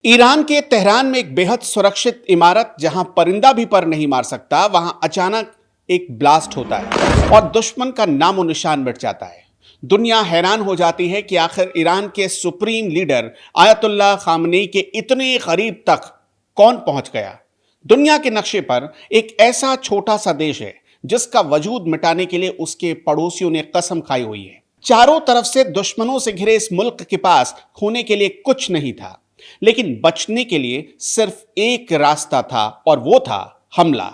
Iran के Tehran में एक बेहद सुरक्षित इमारत जहां परिंदा भी पर नहीं मार सकता, वहां अचानक एक ब्लास्ट होता है और दुश्मन का नामो निशान मिट जाता है। दुनिया हैरान हो जाती है कि आखिर ईरान के सुप्रीम लीडर आयतुल्लाह खामनेई के इतने करीब तक कौन पहुंच गया। दुनिया के नक्शे पर एक ऐसा छोटा सा देश है जिसका वजूद मिटाने के लिए उसके पड़ोसियों ने कसम खाई हुई है। चारों तरफ से दुश्मनों से घिरे इस मुल्क के पास खोने के लिए कुछ नहीं था, लेकिन बचने के लिए सिर्फ एक रास्ता था और वो था हमला।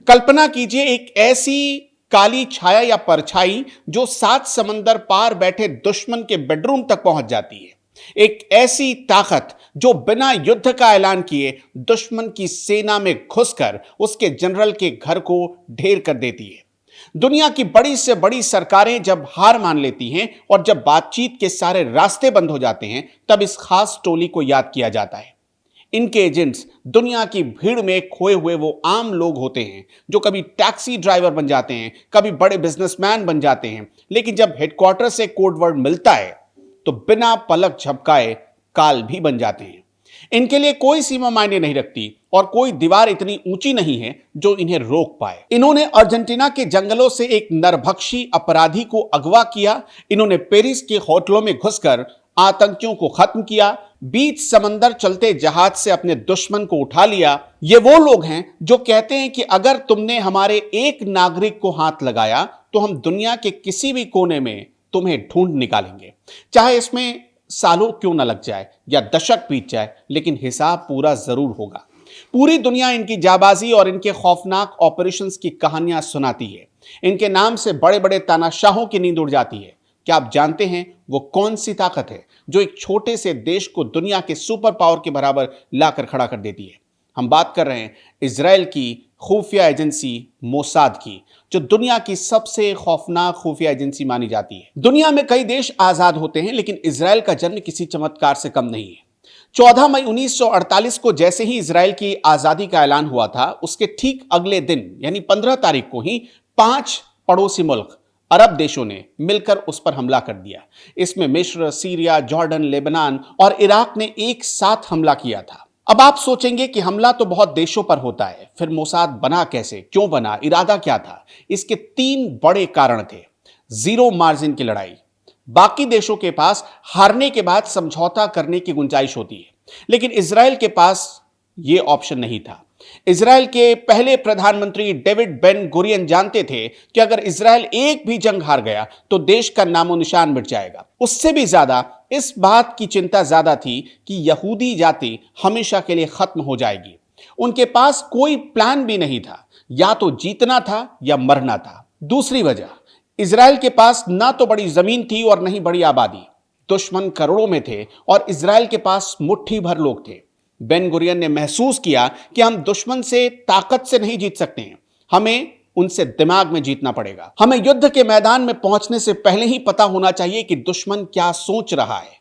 कल्पना कीजिए एक ऐसी काली छाया या परछाई जो 7 समंदर पार बैठे दुश्मन के बेडरूम तक पहुंच जाती है। एक ऐसी ताकत जो बिना युद्ध का ऐलान किए दुश्मन की सेना में घुसकर उसके जनरल के घर को ढेर कर देती है। दुनिया की बड़ी से बड़ी सरकारें जब हार मान लेती हैं और जब बातचीत के सारे रास्ते बंद हो जाते हैं, तब इस खास टोली को याद किया जाता है। इनके एजेंट्स दुनिया की भीड़ में खोए हुए वो आम लोग होते हैं जो कभी टैक्सी ड्राइवर बन जाते हैं, कभी बड़े बिजनेसमैन बन जाते हैं, लेकिन जब हेडक्वार्टर से कोड वर्ड मिलता है तो बिना पलक झपकाए काल भी बन जाते हैं। इनके लिए कोई सीमा मायने नहीं रखती और कोई दीवार इतनी ऊंची नहीं है जो इन्हें रोक पाए। इन्होंने अर्जेंटीना के जंगलों से एक नरभक्षी अपराधी को अगवा किया। इन्होंने पेरिस के होटलों में घुसकर आतंकियों को खत्म किया। बीच समंदर चलते जहाज से अपने दुश्मन को उठा लिया। ये वो लोग हैं जो कहते हैं कि अगर तुमने हमारे एक नागरिक को हाथ लगाया तो हम दुनिया के किसी भी कोने में तुम्हें ढूंढ निकालेंगे, चाहे इसमें सालों क्यों न लग जाए या दशक बीत जाए, लेकिन हिसाब पूरा जरूर होगा। पूरी दुनिया इनकी जाबाजी और इनके खौफनाक ऑपरेशंस की कहानियां सुनाती है। इनके नाम से बड़े बड़े तानाशाहों की नींद उड़ जाती है। क्या आप जानते हैं वो कौन सी ताकत है जो एक छोटे से देश को दुनिया के सुपर पावर के बराबर लाकर खड़ा कर देती है? हम बात कर रहे हैं इजराइल की खुफिया एजेंसी मोसाद की, जो दुनिया की सबसे खौफनाक खुफिया एजेंसी मानी जाती है। दुनिया में कई देश आजाद होते हैं, लेकिन इजराइल का जन्म किसी चमत्कार से कम नहीं है। 14 मई 1948 को जैसे ही इजराइल की आजादी का ऐलान हुआ था, उसके ठीक अगले दिन यानी 15 तारीख को ही 5 पड़ोसी मुल्क अरब देशों ने मिलकर उस पर हमला कर दिया। इसमें मिस्र, सीरिया, जॉर्डन, लेबनान और इराक ने एक साथ हमला किया था। अब आप सोचेंगे कि हमला तो बहुत देशों पर होता है, फिर मोसाद बना कैसे, क्यों बना, इरादा क्या था? इसके 3 बड़े कारण थे। जीरो मार्जिन की लड़ाई, बाकी देशों के पास हारने के बाद समझौता करने की गुंजाइश होती है, लेकिन इजराइल के पास यह ऑप्शन नहीं था। इजराइल के पहले प्रधानमंत्री डेविड बेन गुरियन जानते थे कि अगर इजराइल एक भी जंग हार गया तो देश का नामो निशान मिट जाएगा। उससे भी ज्यादा इस बात की चिंता ज्यादा थी कि यहूदी जाति हमेशा के लिए खत्म हो जाएगी। उनके पास कोई प्लान भी नहीं था, या तो जीतना था या मरना था। दूसरी वजह, इजराइल के पास ना तो बड़ी जमीन थी और नहीं बड़ी आबादी। दुश्मन करोड़ों में थे और इजराइल के पास मुट्ठी भर लोग थे। बेन गुरियन ने महसूस किया कि हम दुश्मन से ताकत से नहीं जीत सकते हैं, हमें उनसे दिमाग में जीतना पड़ेगा। हमें युद्ध के मैदान में पहुंचने से पहले ही पता होना चाहिए कि दुश्मन क्या सोच रहा है।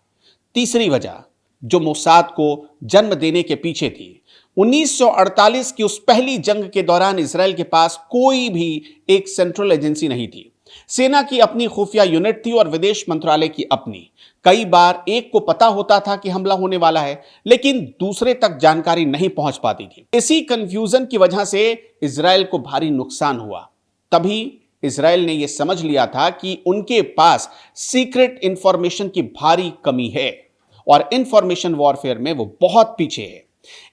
तीसरी वजह जो मोसाद को जन्म देने के पीछे थी, 1948 की उस पहली जंग के दौरान इजराइल के पास कोई भी एक सेंट्रल एजेंसी नहीं थी। सेना की अपनी खुफिया यूनिट थी और विदेश मंत्रालय की अपनी। कई बार एक को पता होता था कि हमला होने वाला है, लेकिन दूसरे तक जानकारी नहीं पहुंच पाती थी। इसी कंफ्यूजन की वजह से इजराइल को भारी नुकसान हुआ। तभी इजराइल ने यह समझ लिया था कि उनके पास सीक्रेट इंफॉर्मेशन की भारी कमी है और इंफॉर्मेशन वॉरफेयर में वो बहुत पीछे है।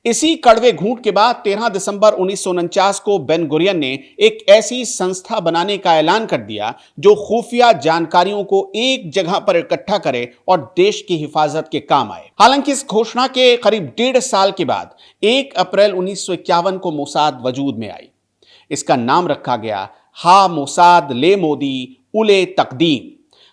इसी कड़वे घूंट के बाद 13 दिसंबर 1949 को बेन गुरियन ने एक ऐसी संस्था बनाने का ऐलान कर दिया जो खुफिया जानकारियों को एक जगह पर इकट्ठा करे और देश की हिफाजत के काम आए। हालांकि इस घोषणा के करीब 1.5 साल के बाद 1 अप्रैल 1951 को मोसाद वजूद में आई। इसका नाम रखा गया हा मोसाद ले मोदी उले तकदीम।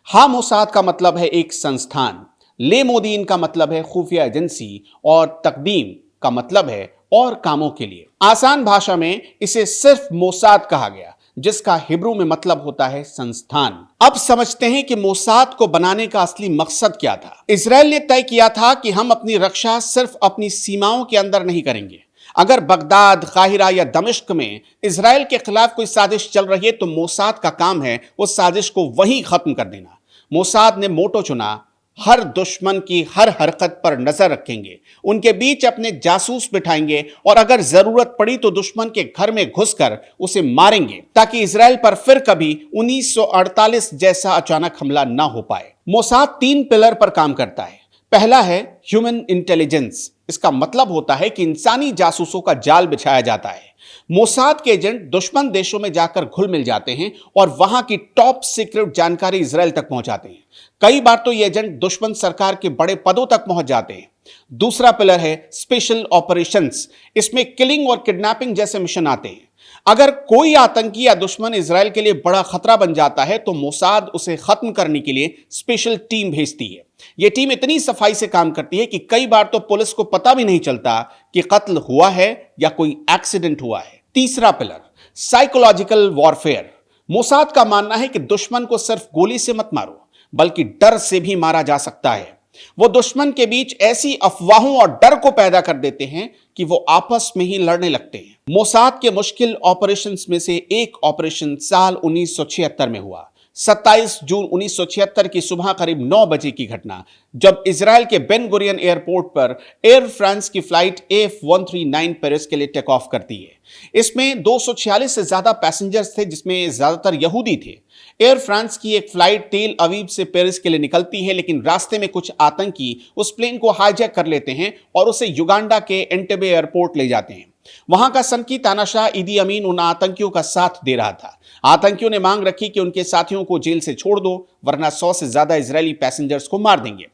हा मोसाद का मतलब है एक संस्थान, ले मोदीन का मतलब है खुफिया एजेंसी और तकदीम का मतलब है और कामों के लिए। आसान भाषा में इसे सिर्फ मोसाद कहा गया, जिसका हिब्रू में मतलब होता है संस्थान। अब समझते हैं कि मोसाद को बनाने का असली मकसद क्या था। इजराइल ने तय किया था कि हम अपनी रक्षा सिर्फ अपनी सीमाओं के अंदर नहीं करेंगे। अगर बगदाद, काहिरा या दमिश्क में इजराइल के खिलाफ कोई साजिश चल रही है तो मोसाद का काम है उस साजिश को वहीं खत्म कर देना। मोसाद ने मोटो चुना, हर दुश्मन की हर हरकत पर नजर रखेंगे, उनके बीच अपने जासूस बिठाएंगे और अगर जरूरत पड़ी तो दुश्मन के घर में घुसकर उसे मारेंगे ताकि इजराइल पर फिर कभी 1948 जैसा अचानक हमला ना हो पाए। मोसाद 3 पिलर पर काम करता है। पहला है ह्यूमन इंटेलिजेंस। इसका मतलब होता है कि इंसानी जासूसों का जाल बिछाया जाता है। मोसाद के एजेंट दुश्मन देशों में जाकर घुल मिल जाते हैं और वहां की टॉप सीक्रेट जानकारी इजराइल तक पहुंचाते हैं। कई बार तो ये एजेंट दुश्मन सरकार के बड़े पदों तक पहुंच जाते हैं। दूसरा पिलर है स्पेशल ऑपरेशंस। इसमें किलिंग और किडनैपिंग जैसे मिशन आते हैं। अगर कोई आतंकी या दुश्मन इजराइल के लिए बड़ा खतरा बन जाता है तो मोसाद उसे खत्म करने के लिए स्पेशल टीम भेजती है। यह टीम इतनी सफाई से काम करती है कि कई बार तो पुलिस को पता भी नहीं चलता कि कत्ल हुआ है या कोई एक्सीडेंट हुआ है। तीसरा पिलर साइकोलॉजिकल वॉरफेयर। मोसाद का मानना है कि दुश्मन को सिर्फ गोली से मत मारो बल्कि डर से भी मारा जा सकता है। वो दुश्मन के बीच ऐसी अफवाहों और डर को पैदा कर देते हैं कि वो आपस में ही लड़ने लगते हैं। मोसाद के मुश्किल ऑपरेशंस में से एक ऑपरेशन साल 1976 में हुआ। 27 जून 1976 की सुबह करीब 9 बजे की घटना, जब इजराइल के बेन गुरियन एयरपोर्ट पर एयर फ्रांस की फ्लाइट AF139 पेरिस के लिए टेक ऑफ करती है। इसमें 246 से ज्यादा पैसेंजर्स थे, जिसमें ज्यादातर यहूदी थे। एयर फ्रांस की एक फ्लाइट तेल अवीव से पेरिस के लिए निकलती है, लेकिन रास्ते में कुछ आतंकी उस प्लेन को हाईजैक कर लेते हैं और उसे युगांडा के एंटेबे एयरपोर्ट ले जाते हैं। वहां का सनकी तानाशाह ईदी अमीन उन आतंकियों का साथ दे रहा था। आतंकियों ने मांग रखी कि उनके साथियों को जेल से छोड़ दो, वरना 100 से ज्यादा इजरायली पैसेंजर्स को मार देंगे।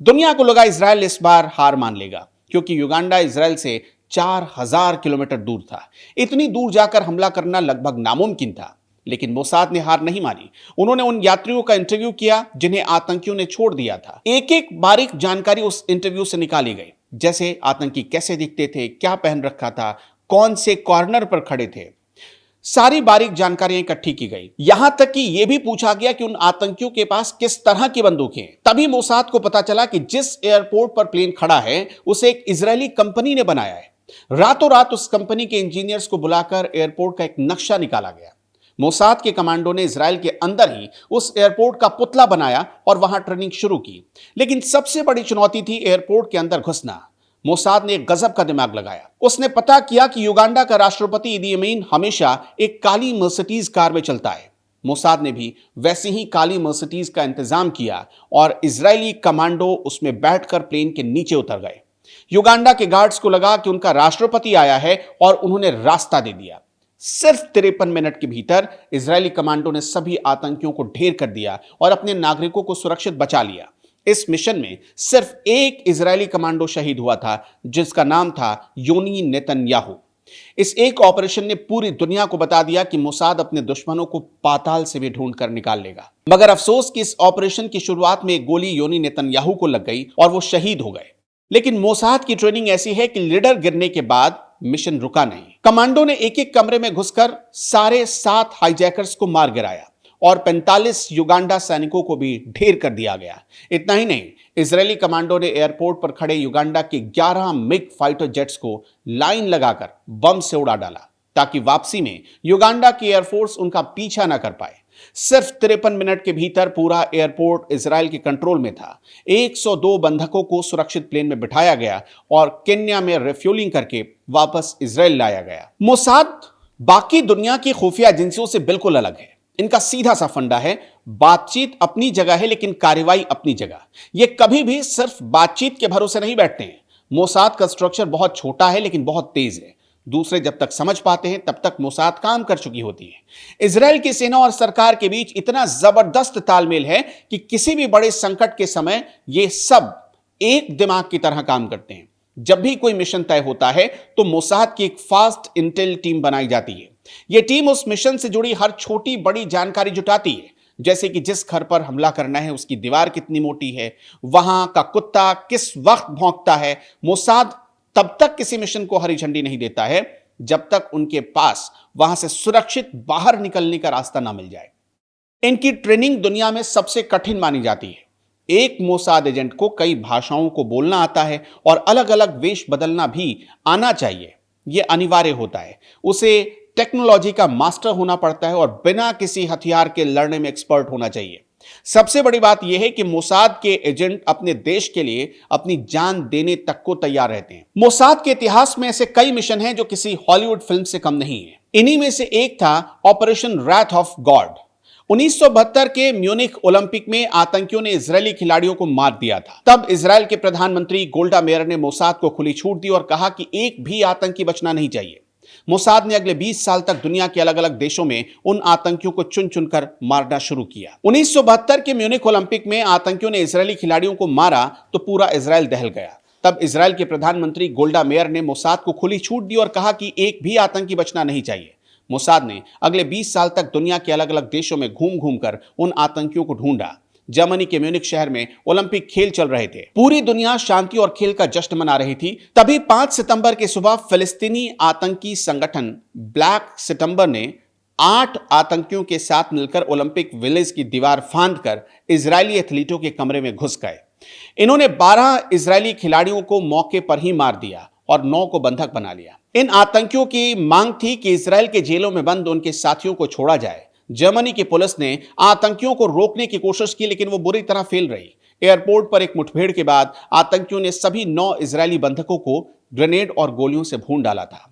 दुनिया को लगा इजराइल इस बार हार मान लेगा, क्योंकि युगांडा इजराइल से 4000 किलोमीटर दूर था। इतनी दूर जाकर हमला करना लगभग नामुमकिन था, लेकिन मोसाद ने हार नहीं मानी। उन्होंने उन यात्रियों का इंटरव्यू किया जिन्हें आतंकियों ने छोड़ दिया था। एक एक बारीक जानकारी उस इंटरव्यू से निकाली गई, जैसे आतंकी कैसे दिखते थे, क्या पहन रखा था, कौन से कॉर्नर पर खड़े थे। सारी बारीक जानकारियां इकट्ठी की गई। यहां तक कि यह भी पूछा गया कि उन आतंकियों के पास किस तरह की बंदूकें हैं। तभी मोसाद को पता चला कि जिस एयरपोर्ट पर प्लेन खड़ा है उसे एक इजरायली कंपनी ने बनाया है। रातों रात उस कंपनी के इंजीनियर्स को बुलाकर एयरपोर्ट का एक नक्शा निकाला गया। मोसाद के कमांडो ने इजराइल के अंदर ही उस एयरपोर्ट का पुतला बनाया और वहां ट्रेनिंग शुरू की। लेकिन सबसे बड़ी चुनौती थी एयरपोर्ट के अंदर घुसना। मोसाद ने एक गजब का दिमाग लगाया। उसने पता किया कि युगांडा का राष्ट्रपति ईदी अमीन हमेशा एक काली मर्सिडीज कार में चलता है। मोसाद ने भी वैसी ही काली मर्सिडीज का इंतजाम किया और इजरायली कमांडो उसमें बैठकर प्लेन के नीचे उतर गए। युगांडा के गार्ड्स को लगा कि उनका राष्ट्रपति आया है और उन्होंने रास्ता दे दिया। सिर्फ 53 मिनट के भीतर इजरायली कमांडो ने सभी आतंकियों को ढेर कर दिया और अपने नागरिकों को सुरक्षित बचा लिया। इस मिशन में सिर्फ एक इजरायली कमांडो शहीद हुआ था, जिसका नाम था योनी नेतन्याहू। इस एक ऑपरेशन ने पूरी दुनिया को बता दिया कि मोसाद अपने दुश्मनों को पाताल से भी ढूंढ कर निकाल लेगा। मगर अफसोस कि इस ऑपरेशन की शुरुआत में एक गोली योनी नेतन्याहू को लग गई और वो शहीद हो गए। लेकिन मोसाद की ट्रेनिंग ऐसी है कि लीडर गिरने के बाद मिशन रुका नहीं। कमांडो ने एक एक कमरे में घुसकर सारे 7 हाईजैकर्स को मार गिराया और 45 युगांडा सैनिकों को भी ढेर कर दिया गया। इतना ही नहीं, इजरायली कमांडो ने एयरपोर्ट पर खड़े युगांडा के 11 मिग फाइटर जेट्स को लाइन लगाकर बम से उड़ा डाला, ताकि वापसी में युगांडा की एयरफोर्स उनका पीछा न कर पाए। सिर्फ 53 मिनट के भीतर पूरा एयरपोर्ट इजराइल के कंट्रोल में था। 102 बंधकों को सुरक्षित प्लेन में बिठाया गया और केन्या में रिफ्यूलिंग करके वापस इजराइल लाया गया। मोसाद बाकी दुनिया की खुफिया एजेंसियों से बिल्कुल अलग है। इनका सीधा सा फंडा है, बातचीत अपनी जगह है लेकिन कार्रवाई अपनी जगह। ये कभी भी सिर्फ बातचीत के भरोसे नहीं बैठते हैं। मोसाद का स्ट्रक्चर बहुत छोटा है लेकिन बहुत तेज है। दूसरे जब तक समझ पाते हैं तब तक मोसाद काम कर चुकी होती है। इजराइल की सेना और सरकार के बीच इतना जबरदस्त तालमेल है कि किसी भी बड़े संकट के समय ये सब एक दिमाग की तरह काम करते हैं। जब भी कोई मिशन तय होता है तो मोसाद की एक फास्ट इंटेल टीम बनाई जाती है। यह टीम उस मिशन से जुड़ी हर छोटी बड़ी जानकारी जुटाती है, जैसे कि जिस घर पर हमला करना है उसकी दीवार कितनी मोटी है, वहां का कुत्ता किस वक्त भौंकता है। मोसाद तब तक किसी मिशन को हरी झंडी नहीं देता है जब तक उनके पास वहां से सुरक्षित बाहर निकलने का रास्ता ना मिल जाए। इनकी ट्रेनिंग दुनिया में सबसे कठिन मानी जाती है। एक मोसाद एजेंट को कई भाषाओं को बोलना आता है और अलग अलग वेश बदलना भी आना चाहिए। यह अनिवार्य होता है। उसे टेक्नोलॉजी का मास्टर होना पड़ता है और बिना किसी हथियार के लड़ने में एक्सपर्ट होना चाहिए। सबसे बड़ी बात यह है कि मोसाद के एजेंट अपने देश के लिए अपनी जान देने तक को तैयार रहते हैं। मोसाद के इतिहास में ऐसे कई मिशन हैं जो किसी हॉलीवुड फिल्म से कम नहीं है। इन्हीं में से एक था ऑपरेशन रैथ ऑफ गॉड। 1972 के म्यूनिख ओलंपिक में आतंकियों ने इजरायली खिलाड़ियों को मार दिया था। तब इजरायल के प्रधानमंत्री गोल्डा मेयर ने मोसाद को खुली छूट दी और कहा कि एक भी आतंकी बचना नहीं चाहिए। मोसाद ने अगले 20 साल तक दुनिया के अलग अलग देशों में उन आतंकियों को चुन चुनकर मारना शुरू किया। 1972 के म्यूनिख ओलंपिक में आतंकियों ने इजरायली खिलाड़ियों को मारा तो पूरा इजरायल दहल गया। तब इजरायल के प्रधानमंत्री गोल्डा मेयर ने मोसाद को खुली छूट दी और कहा कि एक भी आतंकी बचना नहीं चाहिए। मोसाद ने अगले 20 साल तक दुनिया के अलग अलग देशों में घूम घूम कर उन आतंकियों को ढूंढा। जर्मनी के म्यूनिख शहर में ओलंपिक खेल चल रहे थे। पूरी दुनिया शांति और खेल का जश्न मना रही थी। तभी 5 सितंबर की सुबह फिलिस्तीनी आतंकी संगठन ब्लैक सितंबर ने 8 आतंकियों के साथ मिलकर ओलंपिक विलेज की दीवार फांदकर इजरायली एथलीटों के कमरे में घुस गए। इन्होंने 12 इजरायली खिलाड़ियों को मौके पर ही मार दिया और 9 को बंधक बना लिया। इन आतंकियों की मांग थी कि इजरायल के जेलों में बंद उनके साथियों को छोड़ा जाए। जर्मनी की पुलिस ने आतंकियों को रोकने की कोशिश की, लेकिन वो बुरी तरह फेल रही। एयरपोर्ट पर एक मुठभेड़ के बाद आतंकियों ने सभी 9 इजरायली बंधकों को ग्रेनेड और गोलियों से भून डाला था।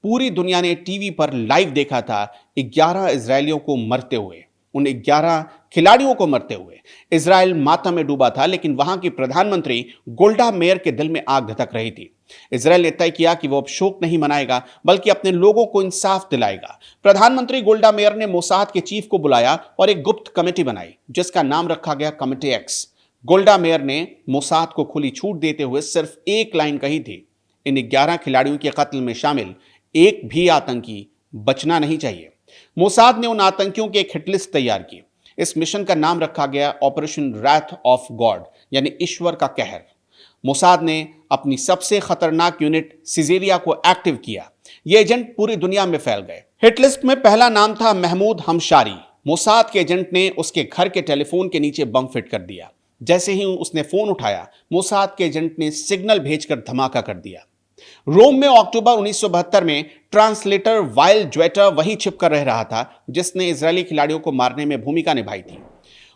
पूरी दुनिया ने टीवी पर लाइव देखा था 11 इजरायलियों को मरते हुए, उन 11 खिलाड़ियों को मरते हुए। इजरायल मातम में डूबा था, लेकिन वहां की प्रधानमंत्री गोल्डा मेयर के दिल में आग धधक रही थी। इजरायल ने तय किया कि वो अब शोक नहीं मनाएगा, बल्कि अपने लोगों को इंसाफ दिलाएगा। प्रधानमंत्री गोल्डा मेयर ने मोसाद के चीफ को बुलाया और एक गुप्त कमेटी बनाई, जिसका नाम रखा गया कमेटी एक्स। गोल्डा मेयर ने मोसाद को खुली छूट देते हुए सिर्फ एक लाइन कही थी, इन 11 खिलाड़ियों के कत्ल में शामिल एक भी आतंकी बचना नहीं चाहिए। मोसाद ने उन आतंकियों की एक हिटलिस्ट तैयार की। इस मिशन का नाम रखा गया ऑपरेशन रैथ ऑफ गॉड, यानी ईश्वर का कहर। मोसाद ने अपनी सबसे खतरनाक यूनिट सिजेरिया को एक्टिव किया। ये एजेंट पूरी दुनिया में फैल गए। हिटलिस्ट में पहला नाम था महमूद हमशारी। मोसाद के एजेंट ने उसके घर के टेलीफोन के नीचे बम फिट कर दिया। जैसे ही उसने फोन उठाया, मोसाद के एजेंट ने सिग्नल भेजकर धमाका कर दिया। रोम में अक्टूबर 1972 में ट्रांसलेटर वाइल ज्वेटर वहीं छिपकर रह रहा था, जिसने इजरायली खिलाड़ियों को मारने में भूमिका निभाई थी।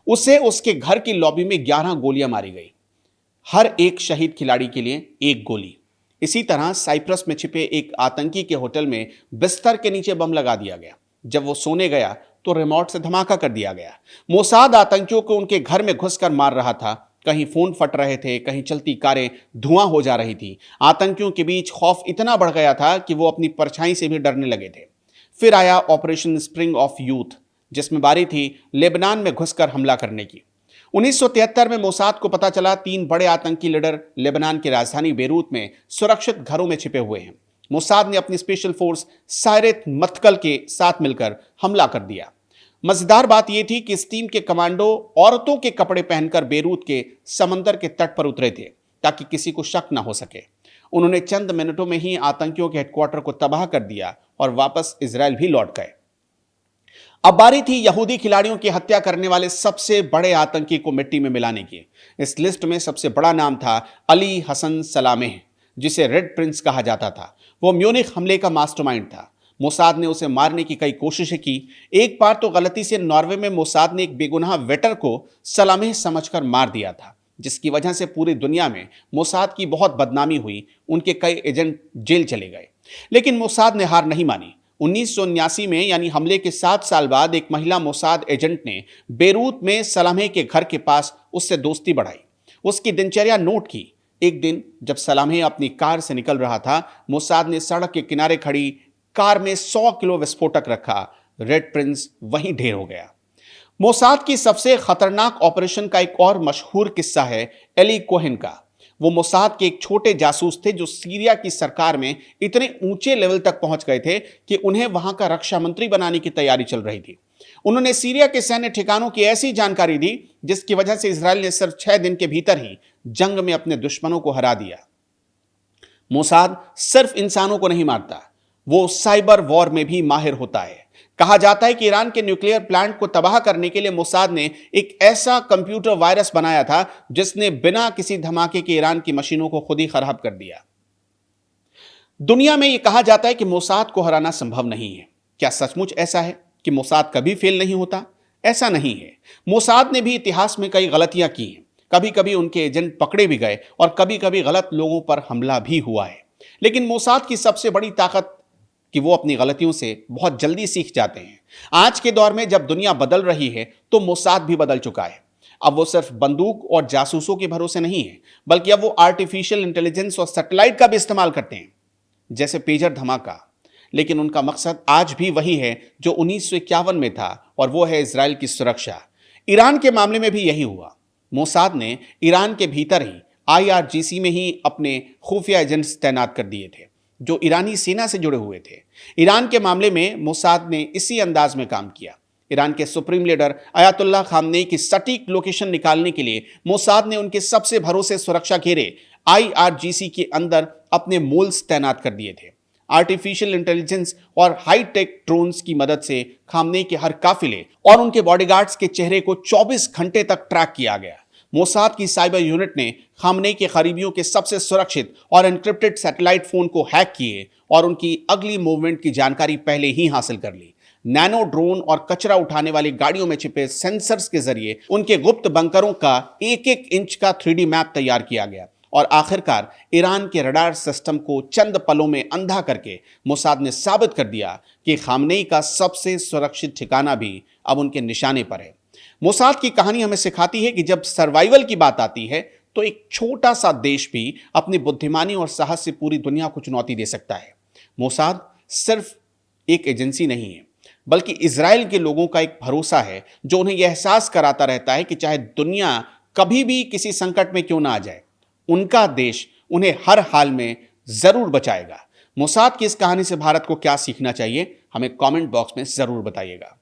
उसे उसके घर की लॉबी में 11 गोलियां मारी गई, हर एक शहीद खिलाड़ी के लिए एक गोली। इसी तरह साइप्रस में छिपे एक आतंकी के होटल में बिस्तर के नीचे बम लगा दिया गया। जब वो सोने गया तो रिमोट से धमाका कर दिया गया। मोसाद आतंकियों को उनके घर में घुसकर मार रहा था। कहीं फोन फट रहे थे, कहीं चलती कारें धुआं हो जा रही थी। आतंकियों के बीच खौफ इतना बढ़ गया था कि वो अपनी परछाई से भी डरने लगे थे। फिर आया ऑपरेशन स्प्रिंग ऑफ यूथ, जिसमें बारी थी लेबनान में घुसकर हमला करने की। 1973 में मोसाद को पता चला 3 बड़े आतंकी लीडर लेबनान की राजधानी बेरूत में सुरक्षित घरों में छिपे हुए हैं। मोसाद ने अपनी स्पेशल फोर्स सायरेत मत्कल के साथ मिलकर हमला कर दिया। मजेदार बात यह थी कि इस टीम के कमांडो औरतों के कपड़े पहनकर बेरूत के समंदर के तट पर उतरे थे, ताकि किसी को शक न हो सके। उन्होंने चंद मिनटों में ही आतंकियों के हेडक्वार्टर को तबाह कर दिया और वापस इजरायल भी लौट गए। अब बारी थी यहूदी खिलाड़ियों की हत्या करने वाले सबसे बड़े आतंकी को मिट्टी में मिलाने की। इस लिस्ट में सबसे बड़ा नाम था अली हसन सलामेह, जिसे रेड प्रिंस कहा जाता था। वो म्यूनिख हमले का मास्टरमाइंड था। मोसाद ने उसे मारने की कई कोशिशें की। एक बार तो गलती से नॉर्वे में मोसाद ने एक बेगुनाह वेटर को सलामेह समझकर मार दिया था, जिसकी वजह से पूरी दुनिया में मोसाद की बहुत बदनामी हुई। उनके कई एजेंट जेल चले गए, लेकिन मोसाद ने हार नहीं मानी। 1979 में, यानी हमले के 7 साल बाद, एक महिला मोसाद एजेंट ने बेरूत में सलामेह के घर के पास उससे दोस्ती बढ़ाई, उसकी दिनचर्या नोट की। एक दिन जब सलामेह अपनी कार से निकल रहा था, मोसाद ने सड़क के किनारे खड़ी कार में 100 किलो विस्फोटक रखा। रेड प्रिंस वहीं ढेर हो गया। मोसाद की सबसे खतरनाक ऑपरेशन का एक और मशहूर किस्सा है एली कोहेन का। वो मोसाद के एक छोटे जासूस थे जो सीरिया की सरकार में इतने ऊंचे लेवल तक पहुंच गए थे कि उन्हें वहां का रक्षा मंत्री बनाने की तैयारी चल रही थी। उन्होंने सीरिया के सैन्य ठिकानों की ऐसी जानकारी दी जिसकी वजह से इजराइल ने सिर्फ 6 दिन के भीतर ही जंग में अपने दुश्मनों को हरा दिया। मोसाद सिर्फ इंसानों को नहीं मारता, वो साइबर वॉर में भी माहिर होता है। कहा जाता है कि ईरान के न्यूक्लियर प्लांट को तबाह करने के लिए मोसाद ने एक ऐसा कंप्यूटर वायरस बनाया था जिसने बिना किसी धमाके के ईरान की मशीनों को खुद ही खराब कर दिया। दुनिया में यह कहा जाता है कि मोसाद को हराना संभव नहीं है। क्या सचमुच ऐसा है कि मोसाद कभी फेल नहीं होता? ऐसा नहीं है। मोसाद ने भी इतिहास में कई गलतियां की हैं। कभी कभी उनके एजेंट पकड़े भी गए और कभी कभी गलत लोगों पर हमला भी हुआ है। लेकिन मोसाद की सबसे बड़ी ताकत कि वो अपनी गलतियों से बहुत जल्दी सीख जाते हैं। आज के दौर में जब दुनिया बदल रही है तो मोसाद भी बदल चुका है। अब वो सिर्फ बंदूक और जासूसों के भरोसे नहीं है, बल्कि अब वो आर्टिफिशियल इंटेलिजेंस और सैटेलाइट का भी इस्तेमाल करते हैं, जैसे पेजर धमाका। लेकिन उनका मकसद आज भी वही है जो 1951 में था, और वो है इजराइल की सुरक्षा। ईरान के मामले में भी यही हुआ। मोसाद ने ईरान के भीतर ही IRGC में ही अपने खुफिया एजेंट्स तैनात कर दिए थे जो ईरानी सेना से जुड़े हुए थे। ईरान के मामले में मोसाद ने इसी अंदाज में काम किया। ईरान के सुप्रीम लीडर अयातुल्लाह खामनेई की सटीक लोकेशन निकालने के लिए मोसाद ने उनके सबसे भरोसे सुरक्षा घेरे IRGC के अंदर अपने मोल्स तैनात कर दिए थे। आर्टिफिशियल इंटेलिजेंस और हाईटेक ड्रोन्स की मदद से खामनेई के हर काफिले और उनके बॉडीगार्ड्स के चेहरे को 24 घंटे तक ट्रैक किया गया। मोसाद की साइबर यूनिट ने खामनेई के करीबियों के सबसे सुरक्षित और एन्क्रिप्टेड सैटेलाइट फोन को हैक किए और उनकी अगली मूवमेंट की जानकारी पहले ही हासिल कर ली। नैनो ड्रोन और कचरा उठाने वाली गाड़ियों में छिपे सेंसर्स के जरिए उनके गुप्त बंकरों का एक एक इंच का 3D मैप तैयार किया गया और आखिरकार ईरान के रडार सिस्टम को चंद पलों में अंधा करके मोसाद ने साबित कर दिया कि खामनेई का सबसे सुरक्षित ठिकाना भी अब उनके निशाने पर है। मोसाद की कहानी हमें सिखाती है कि जब सर्वाइवल की बात आती है तो एक छोटा सा देश भी अपनी बुद्धिमानी और साहस से पूरी दुनिया को चुनौती दे सकता है। मोसाद सिर्फ एक एजेंसी नहीं है, बल्कि इजराइल के लोगों का एक भरोसा है जो उन्हें यह एहसास कराता रहता है कि चाहे दुनिया कभी भी किसी संकट में क्यों ना आ जाए, उनका देश उन्हें हर हाल में जरूर बचाएगा। मोसाद की इस कहानी से भारत को क्या सीखना चाहिए, हमें कमेंट बॉक्स में जरूर बताइएगा।